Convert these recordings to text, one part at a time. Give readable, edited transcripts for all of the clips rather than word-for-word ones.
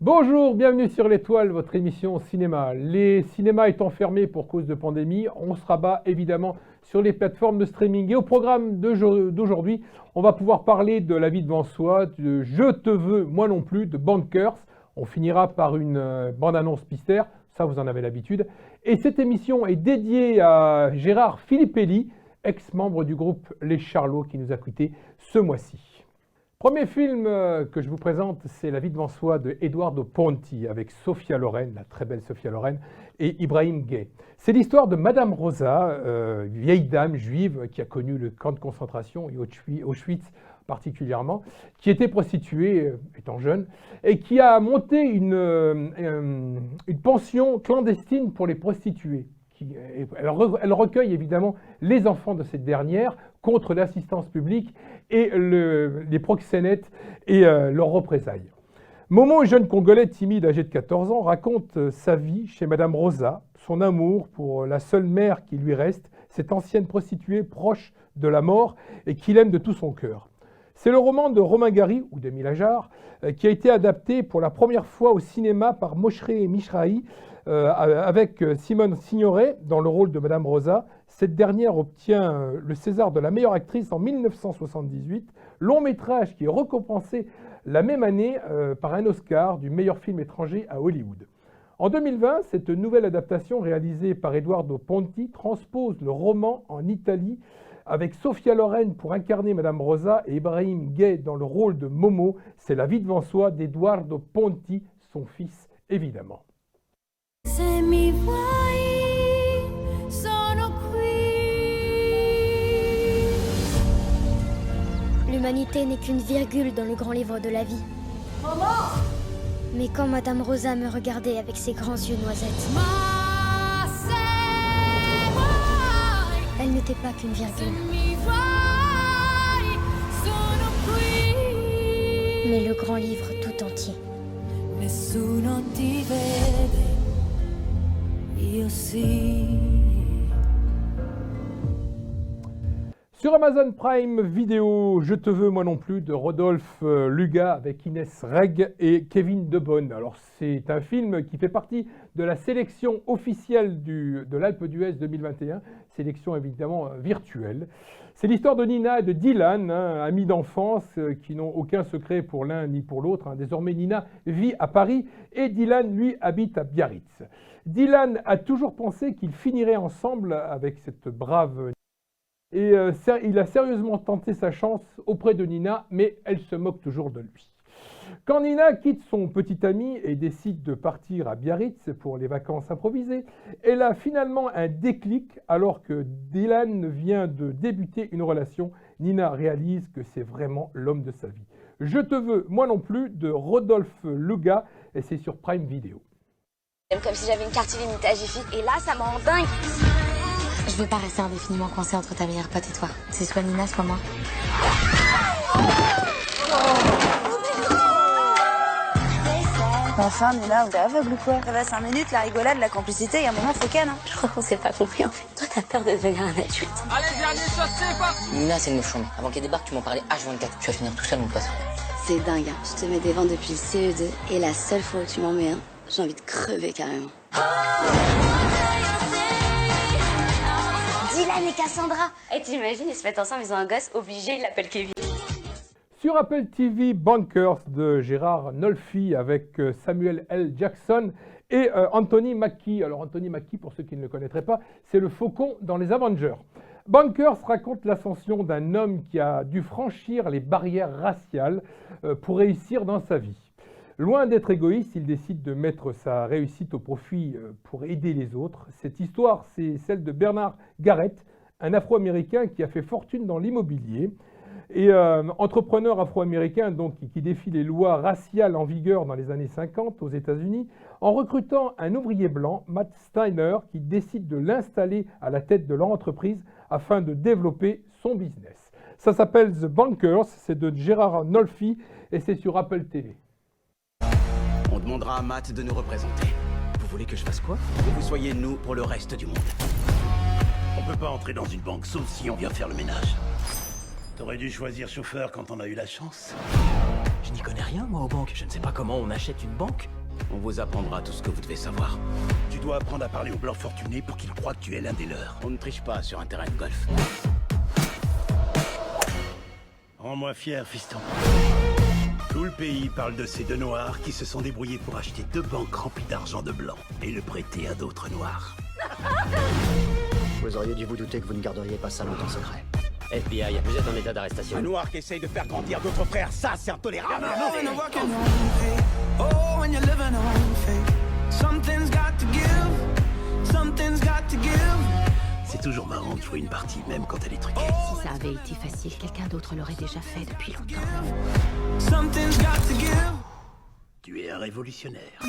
Bonjour, bienvenue sur l'Étoile, votre émission cinéma. Les cinémas étant fermés pour cause de pandémie, on se rabat évidemment sur les plateformes de streaming. Et au programme d'aujourd'hui, on va pouvoir parler de La vie devant soi, de Je te veux, moi non plus, de Bankers. On finira par une bande-annonce mystère, ça vous en avez l'habitude. Et cette émission est dédiée à Gérard Filippelli, ex-membre du groupe Les Charlots, qui nous a quittés ce mois-ci. Premier film que je vous présente, c'est La vie devant soi de Eduardo Ponti avec Sophia Loren, la très belle Sophia Loren, et Ibrahim Gueye. C'est l'histoire de Madame Rosa, vieille dame juive qui a connu le camp de concentration et Auschwitz particulièrement, qui était prostituée étant jeune et qui a monté une pension clandestine pour les prostituées. Elle recueille évidemment les enfants de cette dernière contre l'assistance publique et les proxénètes et leurs représailles. Momo, jeune Congolais timide âgé de 14 ans, raconte sa vie chez Madame Rosa, son amour pour la seule mère qui lui reste, cette ancienne prostituée proche de la mort et qu'il aime de tout son cœur. C'est le roman de Romain Gary, ou d'Émile Ajar, qui a été adapté pour la première fois au cinéma par Moshe Mishrahi, avec Simone Signoret dans le rôle de Madame Rosa. Cette dernière obtient le César de la meilleure actrice en 1978, long métrage qui est récompensé la même année par un Oscar du meilleur film étranger à Hollywood. En 2020, cette nouvelle adaptation réalisée par Eduardo Ponti transpose le roman en Italie avec Sophia Loren pour incarner Madame Rosa et Ibrahim Gueye dans le rôle de Momo. C'est La vie devant soi d'Eduardo Ponti, son fils évidemment. Se mi vuoi, sono qui. L'humanité n'est qu'une virgule dans le grand livre de la vie. Maman! Mais quand Madame Rosa me regardait avec ses grands yeux noisettes, Ma se vuoi, elle n'était pas qu'une se virgule, mi vuoi, sono qui. mais le grand livre tout entier. Nessuno ti vede, io sì. Sur Amazon Prime Video, Je te veux moi non plus de Rodolphe Luga avec Inès Reg et Kevin Debonne. Alors c'est un film qui fait partie de la sélection officielle de l'Alpe d'Huez 2021, sélection évidemment virtuelle. C'est l'histoire de Nina et de Dylan, amis d'enfance qui n'ont aucun secret pour l'un ni pour l'autre. Désormais Nina vit à Paris et Dylan lui habite à Biarritz. Dylan a toujours pensé qu'ils finiraient ensemble avec cette brave et il a sérieusement tenté sa chance auprès de Nina, mais elle se moque toujours de lui. Quand Nina quitte son petit ami et décide de partir à Biarritz pour les vacances improvisées, elle a finalement un déclic alors que Dylan vient de débuter une relation. Nina réalise que c'est vraiment l'homme de sa vie. Je te veux, moi non plus, de Rodolphe Luga, et c'est sur Prime Video. Comme si j'avais une carte illimitée à Jiffy. Et là, ça me rend dingue. Je veux pas rester indéfiniment coincée entre ta meilleure pote et toi. C'est soit Nina, soit moi. Enfin, Nina, t'es aveugle ou quoi? Ça va 5 minutes, la rigolade, la complicité, il y a un moment, faut calme. Je crois qu'on s'est pas compris en fait. Toi, t'as peur de devenir un adulte. Nina, c'est une meuf chambée. Avant qu'elle débarque, tu m'en parlais H24. Tu vas finir tout seul, mon poisson. C'est dingue, hein. Je te mets des vents depuis le CE2, et la seule fois où tu m'en mets un, j'ai envie de crever carrément. Dylan et Cassandra. Et t'imagines, ils se mettent ensemble, ils ont un gosse, obligé, ils l'appellent Kevin. Sur Apple TV, Bankers de Gérard Nolfi avec Samuel L. Jackson et Anthony Mackie. Alors Anthony Mackie, pour ceux qui ne le connaîtraient pas, c'est le faucon dans les Avengers. Bankers raconte l'ascension d'un homme qui a dû franchir les barrières raciales pour réussir dans sa vie. Loin d'être égoïste, il décide de mettre sa réussite au profit pour aider les autres. Cette histoire, c'est celle de Bernard Garrett, un Afro-Américain qui a fait fortune dans l'immobilier. Et entrepreneur afro-américain donc, qui défie les lois raciales en vigueur dans les années 50 aux États-Unis, en recrutant un ouvrier blanc, Matt Steiner, qui décide de l'installer à la tête de leur entreprise afin de développer son business. Ça s'appelle The Bankers, c'est de Gérard Nolfi et c'est sur Apple TV. On demandera à Matt de nous représenter. Vous voulez que je fasse quoi? Que vous soyez nous pour le reste du monde. On peut pas entrer dans une banque sauf si on vient faire le ménage. T'aurais dû choisir chauffeur quand on a eu la chance. Je n'y connais rien, moi, aux banques. Je ne sais pas comment on achète une banque. On vous apprendra tout ce que vous devez savoir. Tu dois apprendre à parler aux blancs fortunés pour qu'ils croient que tu es l'un des leurs. On ne triche pas sur un terrain de golf. Rends-moi fier, fiston. Tout le pays parle de ces deux noirs qui se sont débrouillés pour acheter 2 banques remplies d'argent de blanc et le prêter à d'autres noirs. Vous auriez dû vous douter que vous ne garderiez pas ça longtemps secret. FBI, vous êtes en état d'arrestation. Un noir qui essaye de faire grandir d'autres frères, ça c'est intolérable. C'est toujours marrant de jouer une partie, même quand elle est truquée. Si ça avait été facile, quelqu'un d'autre l'aurait déjà fait depuis longtemps. Tu es un révolutionnaire.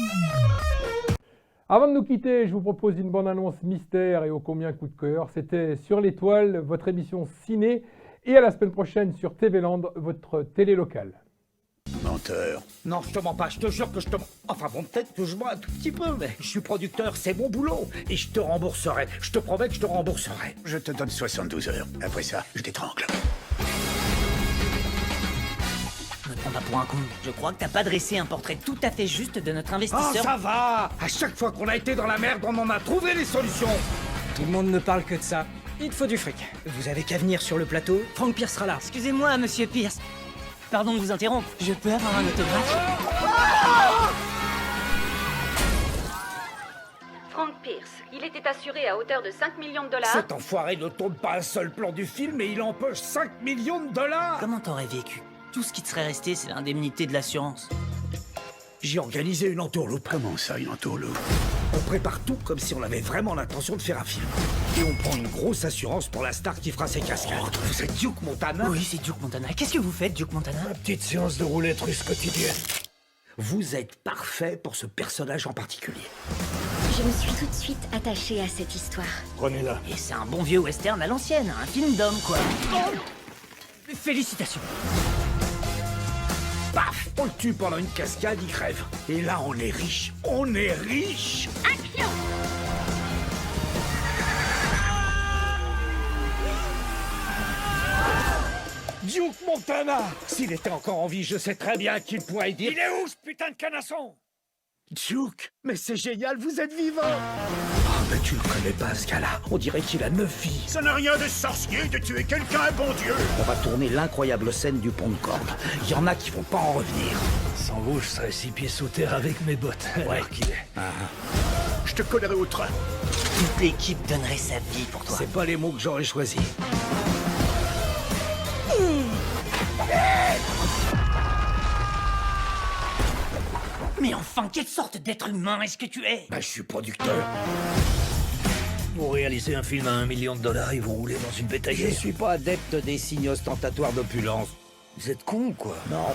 Avant de nous quitter, je vous propose une bande-annonce mystère et ô combien coup de cœur. C'était Sur l'étoile, votre émission ciné. Et à la semaine prochaine sur TV Land, votre télé locale. Menteur. Non, je te mens pas, je te jure que je te mens. Enfin bon, peut-être que je mens un tout petit peu, mais je suis producteur, c'est mon boulot. Et je te rembourserai. Je te promets que je te rembourserai. Je te donne 72 heures. Après ça, je t'étrangle. Ne te prends pas pour un con. Je crois que t'as pas dressé un portrait tout à fait juste de notre Oh, investisseur. ça va! À chaque fois qu'on a été dans la merde, on en a trouvé les solutions. Tout le monde ne parle que de ça. Il te faut du fric. Vous avez qu'à venir sur le plateau, Frank Pierce sera là. Excusez-moi, monsieur Pierce. Pardon de vous interrompre. Je peux avoir un autographe? Frank Pierce, il était assuré à hauteur de 5 millions de dollars. Cet enfoiré ne tourne pas un seul plan du film et il empoche 5 millions de dollars. Comment t'aurais vécu? Tout ce qui te serait resté, c'est l'indemnité de l'assurance. J'ai organisé une entourloupe. Comment ça, une entourloupe? On prépare tout comme si on avait vraiment l'intention de faire un film. Et on prend une grosse assurance pour la star qui fera ses cascades. Vous êtes Duke Montana? Oui, c'est Duke Montana. Qu'est-ce que vous faites, Duke Montana? Ma petite séance de roulette russe quotidienne. Vous êtes parfait pour ce personnage en particulier. Je me suis tout de suite attachée à cette histoire. Prenez-la. Et c'est un bon vieux western à l'ancienne, un film d'homme, quoi. Oh, félicitations. Paf! On le tue pendant une cascade, il crève. Et là, on est riche. On est riche! Action! Duke Montana! S'il était encore en vie, je sais très bien qu'il pourrait dire... Il est où, ce putain de canasson? Duke, mais c'est génial, vous êtes vivant! Ah, mais tu le connais pas, ce gars-là. On dirait qu'il a 9 vies. Ça n'a rien de sorcier de tuer quelqu'un, bon Dieu! On va tourner l'incroyable scène du pont de corde. Il y en a qui vont pas en revenir. Sans vous, je serais 6 pieds sous terre avec mes bottes. Ouais. qu'il est. Je te collerai au train. Toute l'équipe donnerait sa vie pour toi. C'est pas les mots que j'aurais choisis. Mais enfin, quelle sorte d'être humain est-ce que tu es? Bah, je suis producteur. Pour réaliser un film à 1 million de dollars, ils vont rouler dans une Je bétaillère. suis pas adepte des signes ostentatoires d'opulence. Vous êtes con ou quoi? Non.